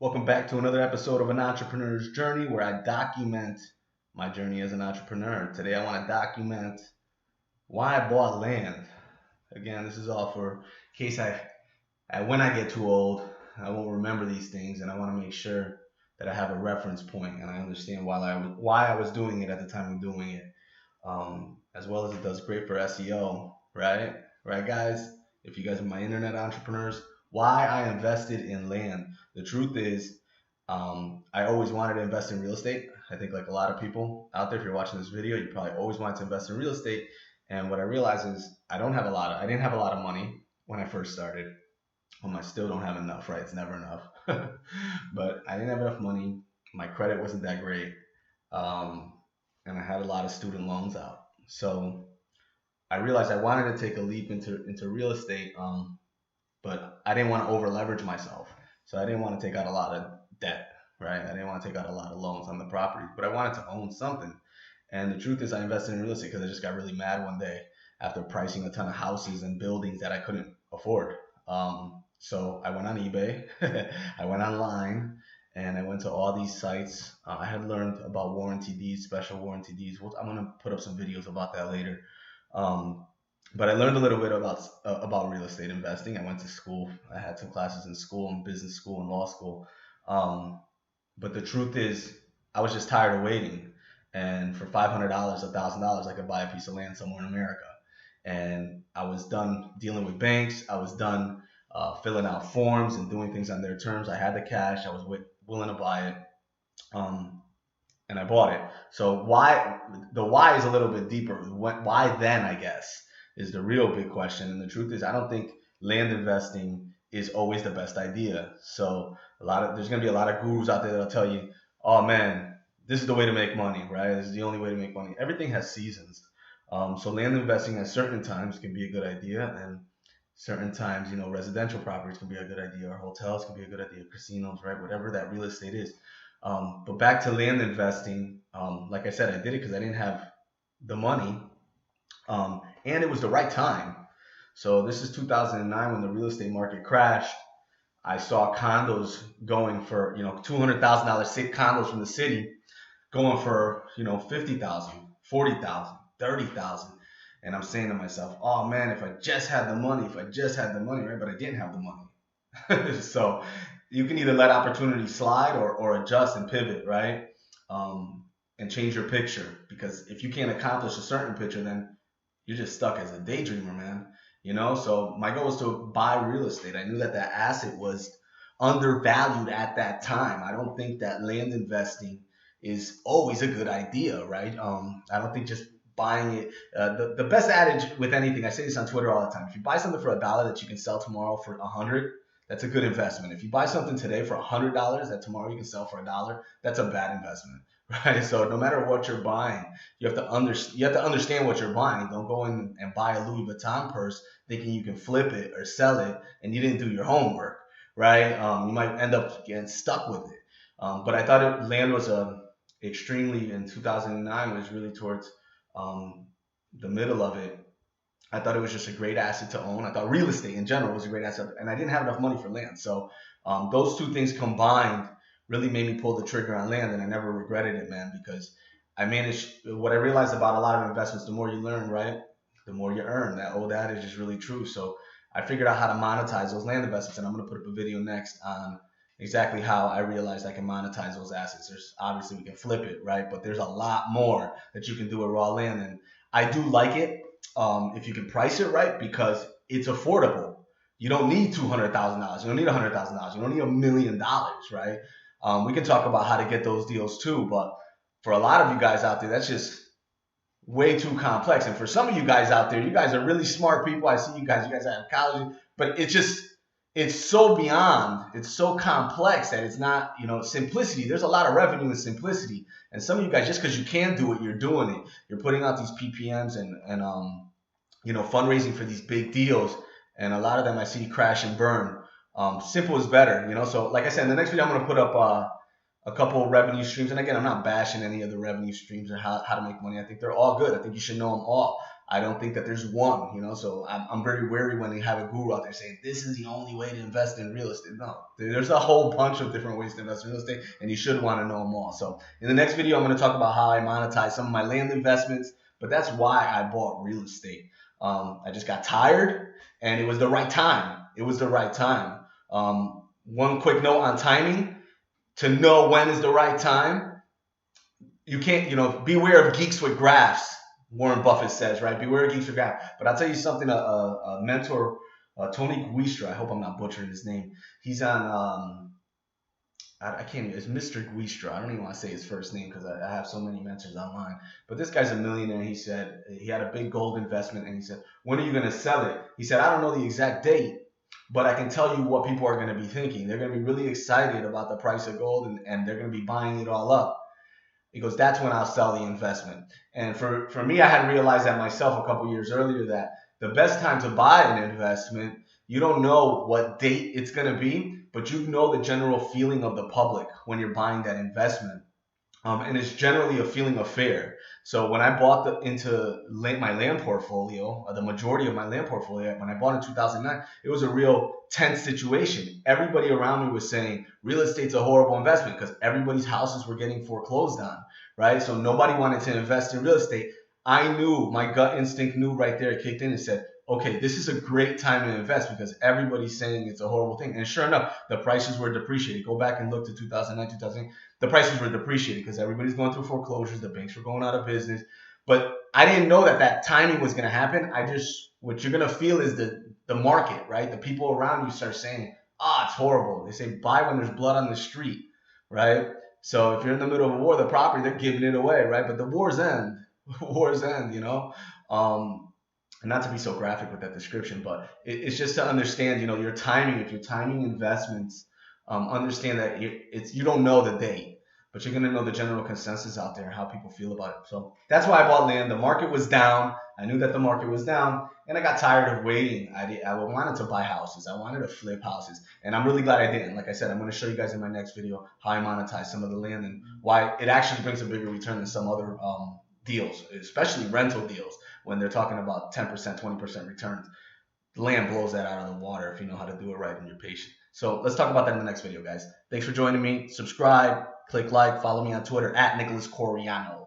Welcome back to another episode of An Entrepreneur's Journey where I document my journey as an entrepreneur. Today I want to document why I bought land. Again, this is all for case when I get too old, I won't remember these things, and I want to make sure that I have a reference point and I understand why I was doing it at the time of doing it, as well as it does great for SEO, right? Right, guys? If you guys are my internet entrepreneurs, why I invested in land. The truth is, I always wanted to invest in real estate. I think like a lot of people out there, if you're watching this video, you probably always wanted to invest in real estate. And what I realized is I didn't have a lot of money when I first started. I still don't have enough, right? It's never enough. But I didn't have enough money. My credit wasn't that great. Um, and I had a lot of student loans out. So I realized I wanted to take a leap into real estate, but I didn't want to over leverage myself. So I didn't want to take out a lot of debt, right? I didn't want to take out a lot of loans on the property, but I wanted to own something. And the truth is, I invested in real estate because I just got really mad one day after pricing a ton of houses and buildings that I couldn't afford. So I went on eBay, I went online, and I went to all these sites. I had learned about warranty deeds, special warranty deeds. I'm gonna put up some videos about that later. Um, but I learned a little bit about real estate investing. I went to school. I had some classes in school, in business school, and law school. Um, but the truth is, I was just tired of waiting. And for $500, $1,000, I could buy a piece of land somewhere in America. And I was done dealing with banks. I was done filling out forms and doing things on their terms. I had the cash. I was willing to buy it. Um, and I bought it. So why is a little bit deeper. Why then, I guess, is the real big question. And the truth is, I don't think land investing is always the best idea. So there's going to be a lot of gurus out there that'll tell you, oh man, this is the way to make money, right? This is the only way to make money. Everything has seasons. So land investing at certain times can be a good idea, and certain times, residential properties can be a good idea, or hotels can be a good idea, casinos, right? Whatever that real estate is. But back to land investing, like I said, I did it because I didn't have the money, and it was the right time. So this is 2009 when the real estate market crashed. I saw condos going for, $200,000 condos from the city going for, 50,000, 40,000, 30,000. And I'm saying to myself, oh man, if I just had the money, right? But I didn't have the money. So you can either let opportunity slide or adjust and pivot, right? And change your picture, because if you can't accomplish a certain picture, then you're just stuck as a daydreamer, man. So my goal was to buy real estate. I knew that that asset was undervalued at that time. I don't think that land investing is always a good idea, right? I don't think just buying it. The best adage with anything, I say this on Twitter all the time: if you buy something for $1 that you can sell tomorrow for 100, that's a good investment. If you buy something today for $100 that tomorrow you can sell for $1, that's a bad investment, right? So no matter what you're buying, you have to understand what you're buying. Don't go in and buy a Louis Vuitton purse thinking you can flip it or sell it and you didn't do your homework, right? You might end up getting stuck with it. But I thought land was extremely, in 2009, was really towards the middle of it. I thought it was just a great asset to own. I thought real estate in general was a great asset, and I didn't have enough money for land. So those two things combined really made me pull the trigger on land, and I never regretted it, man, because what I realized about a lot of investments, the more you learn, right, the more you earn. That old adage is really true. So I figured out how to monetize those land investments, and I'm going to put up a video next on exactly how I realized I can monetize those assets. There's obviously we can flip it, right? But there's a lot more that you can do with raw land, and I do like it if you can price it right, because it's affordable. You don't need $200,000. You don't need $100,000. You don't need $1 million, right? We can talk about how to get those deals too, but for a lot of you guys out there, that's just way too complex. And for some of you guys out there, you guys are really smart people. I see you guys have college, but it's so beyond, it's so complex that it's not, simplicity. There's a lot of revenue in simplicity. And some of you guys, just because you can do it, you're doing it. You're putting out these PPMs and fundraising for these big deals. And a lot of them I see crash and burn. Simple is better, So like I said, in the next video, I'm going to put up a couple of revenue streams. And again, I'm not bashing any of the revenue streams or how to make money. I think they're all good. I think you should know them all. I don't think that there's one, so I'm very wary when they have a guru out there saying this is the only way to invest in real estate. No, there's a whole bunch of different ways to invest in real estate, and you should want to know them all. So in the next video, I'm going to talk about how I monetize some of my land investments, but that's why I bought real estate. I just got tired, and it was the right time. It was the right time. One quick note on timing: to know when is the right time, you can't, beware of geeks with graphs. Warren Buffett says, right? Beware of geeks with graphs. But I'll tell you something. A mentor, Tony Guistra. I hope I'm not butchering his name. He's on. I can't even. It's Mr. Guistra. I don't even want to say his first name because I have so many mentors online. But this guy's a millionaire. He said he had a big gold investment, and he said, "When are you going to sell it?" He said, "I don't know the exact date, but I can tell you what people are going to be thinking. They're going to be really excited about the price of gold, and they're going to be buying it all up." He goes, "That's when I'll sell the investment." And for me, I had realized that myself a couple years earlier, that the best time to buy an investment, you don't know what date it's going to be, but you know the general feeling of the public when you're buying that investment. And it's generally a feeling of fear. So when I bought into my land portfolio, the majority of my land portfolio, when I bought in 2009, it was a real tense situation. Everybody around me was saying real estate's a horrible investment because everybody's houses were getting foreclosed on, right? So nobody wanted to invest in real estate. I knew, my gut instinct knew right there, it kicked in and said, okay, this is a great time to invest because everybody's saying it's a horrible thing. And sure enough, the prices were depreciated. Go back and look to 2009, 2008. The prices were depreciated because everybody's going through foreclosures. The banks were going out of business. But I didn't know that timing was going to happen. What you're going to feel is the market, right? The people around you start saying, it's horrible. They say buy when there's blood on the street, right? So if you're in the middle of a war, the property, they're giving it away, right? But the wars end. Wars end, and not to be so graphic with that description, but it's just to understand, your timing. If you're timing investments, understand that you don't know the date, but you're going to know the general consensus out there and how people feel about it. So that's why I bought land. The market was down. I knew that the market was down, and I got tired of waiting. I wanted to buy houses. I wanted to flip houses, and I'm really glad I didn't. Like I said, I'm going to show you guys in my next video how I monetize some of the land and why it actually brings a bigger return than some other deals, especially rental deals, when they're talking about 10%, 20% returns. Land blows that out of the water if you know how to do it right and you're patient. So let's talk about that in the next video, guys. Thanks for joining me. Subscribe, click like, follow me on Twitter at Nicholas Coriano.